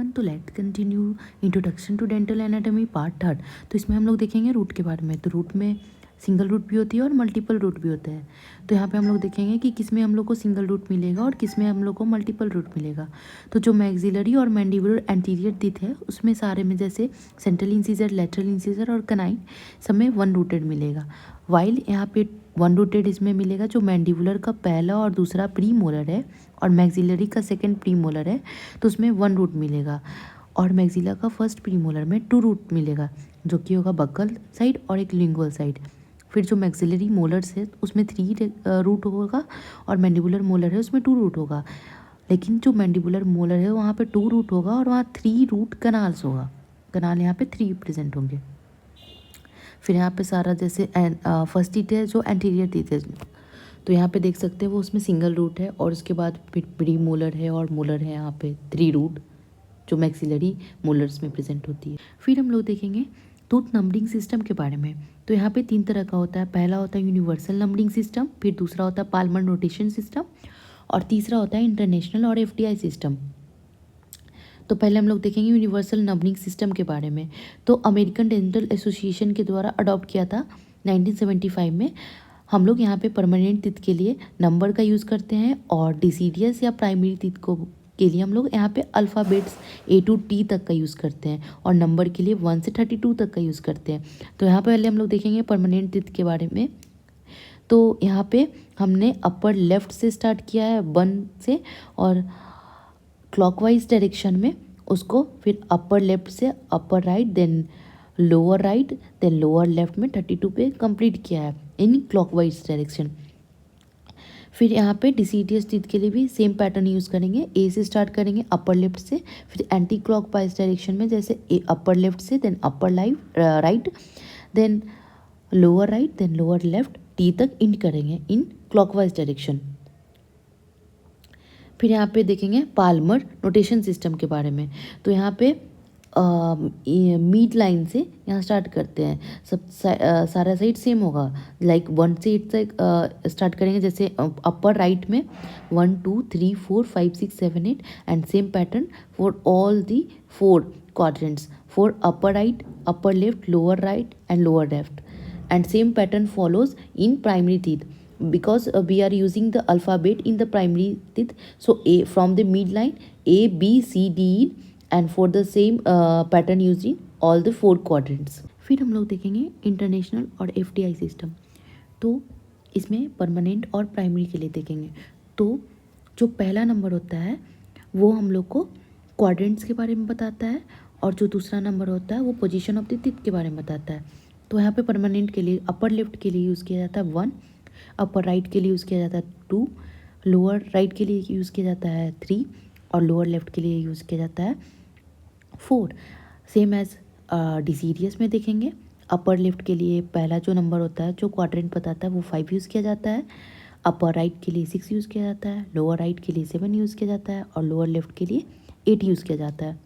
Everyone, तो let continue introduction to dental anatomy part third. तो इसमें हम लोग देखेंगे रूट के बारे में। तो रूट में सिंगल रूट भी होती है और मल्टीपल रूट भी होता है। तो यहाँ पे हम लोग देखेंगे कि किस में हम लोग को सिंगल रूट मिलेगा और किस में हम लोग को मल्टीपल रूट मिलेगा। तो जो मैक्सिलरी और मैंडिबुलर एंटीरियर टीथ है उसमें सारे में जैसे सेंट्रल इंसीजर, लेटरल इंसीजर और कनाइन सब में वन रूटेड मिलेगा। वाइल यहाँ पे वन रूटेड इसमें मिलेगा जो मैंडिबुलर का पहला और दूसरा प्री मोलर है और मैक्सिलरी का सेकंड प्री मोलर है, तो उसमें वन रूट मिलेगा। और मैक्सिला का फर्स्ट प्री मोलर में टू रूट मिलेगा जो कि होगा बकल साइड और एक लिंगुअल साइड। फिर जो मैक्सिलरी मोलर्स है उसमें थ्री रूट होगा और मैंडिबुलर मोलर है उसमें टू रूट होगा। लेकिन जो मैंडिबुलर मोलर है वहाँ पे टू रूट होगा और वहाँ थ्री रूट कनाल्स होगा। कनाल यहाँ पे थ्री प्रेजेंट होंगे। फिर यहाँ पे सारा जैसे फर्स्ट टीथ है जो एंटीरियर टीथ है, तो यहाँ पे देख सकते हैं वो उसमें सिंगल रूट है और उसके बाद प्री मोलर है और मोलर है यहाँ पे थ्री रूट जो मैक्सिलरी मोलर्स में प्रेजेंट होती है। फिर हम लोग देखेंगे टूथ नंबरिंग सिस्टम के बारे में। तो यहाँ पे तीन तरह का होता है। पहला होता है यूनिवर्सल नंबरिंग सिस्टम, फिर दूसरा होता है पाल्मर नोटेशन सिस्टम और तीसरा होता है इंटरनेशनल और एफडीआई सिस्टम। तो पहले हम लोग देखेंगे यूनिवर्सल नंबरिंग सिस्टम के बारे में। तो अमेरिकन डेंटल एसोसिएशन के द्वारा अडॉप्ट किया था 1975 में। हम लोग यहाँ पे परमानेंट टीथ के लिए नंबर का यूज़ करते हैं और डिसीडियस या प्राइमरी टीथ को के लिए हम लोग यहाँ पे अल्फ़ाबेट्स A to T तक का यूज़ करते हैं और नंबर के लिए 1 से 32 तक का यूज़ करते हैं। तो यहाँ पे पहले हम लोग देखेंगे परमानेंट टीथ के बारे में। तो यहाँ पे हमने अपर लेफ्ट से स्टार्ट किया है 1 से और क्लॉकवाइज डायरेक्शन में उसको फिर अपर लेफ्ट से upper right then lower right then lower left में 32 पे कंप्लीट किया है इन क्लॉकवाइज डायरेक्शन। फिर यहाँ पे डिसीडियस टीथ के लिए भी सेम पैटर्न यूज़ करेंगे। ए से स्टार्ट करेंगे अपर लेफ्ट से, फिर एंटी क्लॉकवाइज डायरेक्शन में जैसे ए अपर लेफ्ट से then upper right then lower left टी तक इंड करेंगे इन क्लॉकवाइज डायरेक्शन। फिर यहाँ पे देखेंगे पाल्मर नोटेशन सिस्टम के बारे में। तो यहाँ पे मीड लाइन से यहाँ स्टार्ट करते हैं। सब सारा साइड सेम होगा, लाइक 1 से 8 तक स्टार्ट करेंगे। जैसे अपर राइट में 1 2 3 4 5 6 7 8 and same pattern for all the 4 quadrants for upper right, upper left, lower right and lower left. And same pattern follows in primary teeth because we are using the alphabet in the primary teeth. So A from the midline A B C D and for the same pattern used in all the 4 quadrants. फिर हम लोग देखेंगे international और FDI system. तो इसमें permanent और primary के लिए देखेंगे। तो जो पहला नंबर होता है वो हम लोग को क्वाड्रेंट्स के बारे में बताता है और जो दूसरा नंबर होता है वो पोजीशन ऑफ द टीथ के बारे में बताता है। तो यहाँ पे परमानेंट के लिए अपर लेफ्ट के लिए यूज़ किया जाता है 1, अपर राइट के लिए यूज़ किया जाता है 2, लोअर राइट के लिए यूज़ किया जाता है 3 और लोअर लेफ्ट के लिए यूज़ किया जाता है 4। सेम एज डिसीडियस में देखेंगे अपर लेफ्ट के लिए पहला जो नंबर होता है जो क्वाड्रेंट बताता है वो 5 यूज़ किया जाता है, अपर राइट के लिए 6 यूज़ किया जाता है, लोअर राइट के लिए 7 यूज़ किया जाता है और लोअर लेफ्ट के लिए 8 यूज़ किया जाता है।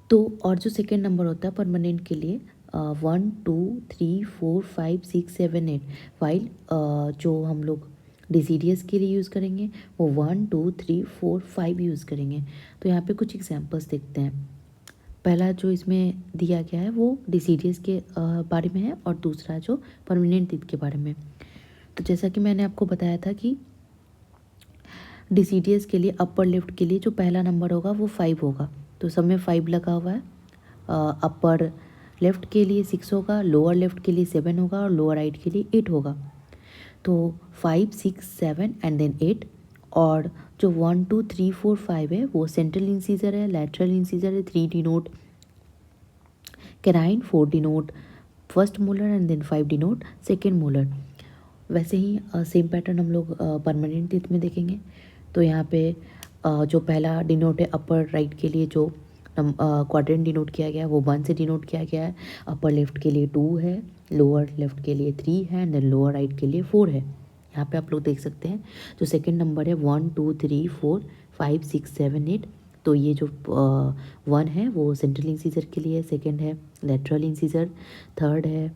तो और जो सेकेंड नंबर होता है परमानेंट के लिए 1 2 3 4 5 6 7 8, वाइल जो हम लोग डिसीडियस के लिए यूज़ करेंगे वो 1 2 3 4 5 यूज़ करेंगे। तो यहाँ पे कुछ एग्जांपल्स देखते हैं। पहला जो इसमें दिया गया है वो डिसीडियस के बारे में है और दूसरा जो परमानेंट टीथ के बारे में। तो जैसा कि मैंने आपको बताया था कि डिसीडियस के लिए अपर लेफ्ट के लिए जो पहला नंबर होगा वो 5 होगा, तो सब में 5 लगा हुआ है। अपर लेफ्ट के लिए 6 होगा, लोअर लेफ्ट के लिए 7 होगा और लोअर राइट के लिए 8 होगा। तो 5 6 7 एंड देन 8। और जो 1 2 3 4 5 है वो सेंट्रल इंसीजर है, लेटरल इंसीजर है, 3 denote canine, 4 denote first molar and then 5 denote second molar. वैसे ही सेम पैटर्न हम लोग परमानेंट टीथ में देखेंगे। तो यहाँ पे जो पहला डिनोट है अपर राइट के लिए जो क्वाड्रेंट डिनोट किया गया है वो 1 से डिनोट किया गया है। अपर लेफ्ट के लिए 2 है, लोअर लेफ्ट के लिए 3 है एंड देन लोअर राइट के लिए 4 है। यहाँ पे आप लोग देख सकते हैं जो सेकंड नंबर है 1 2 3 4 5 6 7 8। तो ये जो 1 है वो सेंट्रल इंसीजर के लिए, सेकेंड है लेटरल इंसीजर, थर्ड है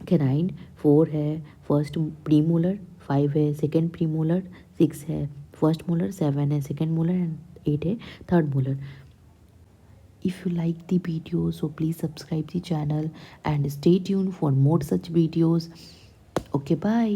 कैनाइन, 4 है फर्स्ट प्रीमोलर, 5 है सेकेंड प्रीमोलर, 6 है फर्स्ट मोलर 7 है, सेकेंड मोलर एंड 8 है, third molar. If you like the video, so please subscribe the channel and stay tuned for more such videos. Okay, bye.